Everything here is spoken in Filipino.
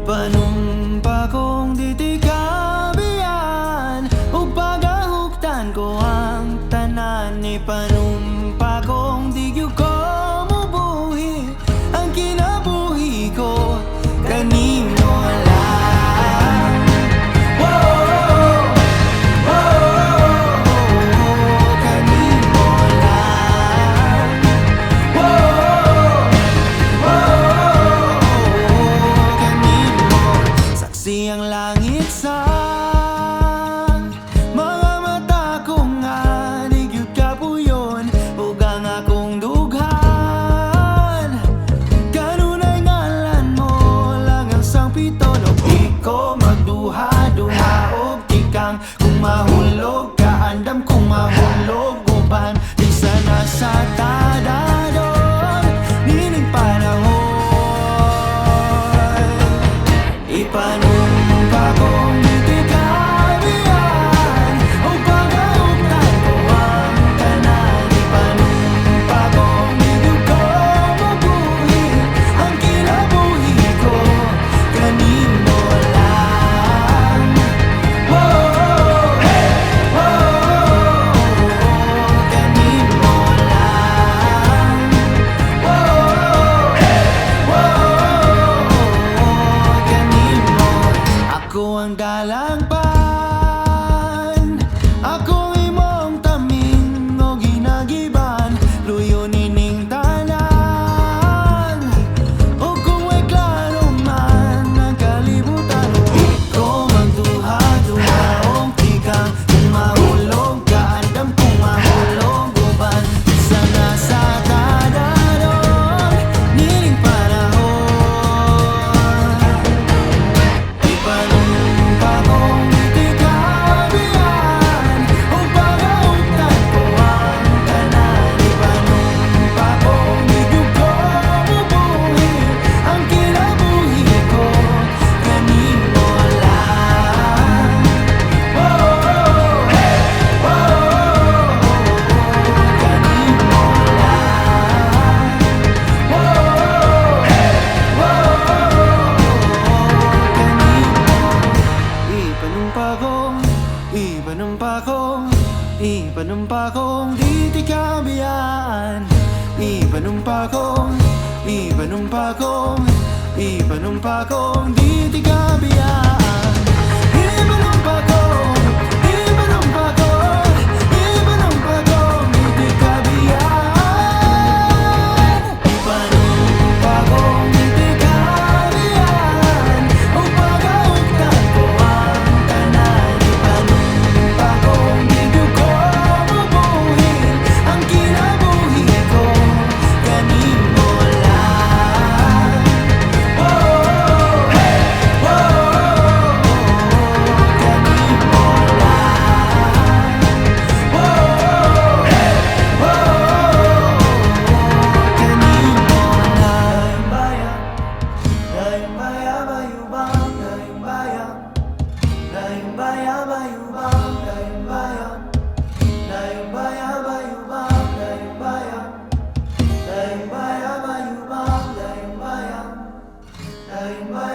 Ipanumpa kong ditikabian ug pagahuktan ko ang tanan. Ipanumpa kong di gyud ko mubuhi ang kinabuhi ko kanimo lang. Kanimo lang. Kanimo saksi ang langit sa mga mata ko nga di gyud kapuyon ug ang akong dughan. Kanunay ngalan mo lang ang sangpiton ug di ko magduha-duha og tikang kung mahulog ka andam kung mahulog uban di sana sa tadadon nining panahon. Ipanumpa kong ditikabian ug pagahuktan ko ang tanan. Ipanumpa kong di gyud ko mabuhi ang kinabuhi ko kanimo lang. Kanimo lang. Kanimo ako ang dalangpan, ako imong tamin o ginagiban, luyo nining tanan. O kung may klaro man ang kalibutan, di ko magduha-duha og tikang kung mahulog ka andam kung mahulog uban sana sa tadadon nining panahon. Ipanumpa kong ditikabian ug pagahuktan ko ang tanan. Ipanumpa kong di gyud ko mubuhi ang kinabuhi ko kanimo lang. Kanimo lang. Ipanumpa kong ditikabian. Ipanumpa kong ditikabian. Ipanumpa kong ditikabian. Ipanumpa kong ditikabian ug pagahuktan ko ang tanan. Ipanumpa kong di gyud ko mabuhi ang kinabuhi ko kanimo lang. Dayong bayan,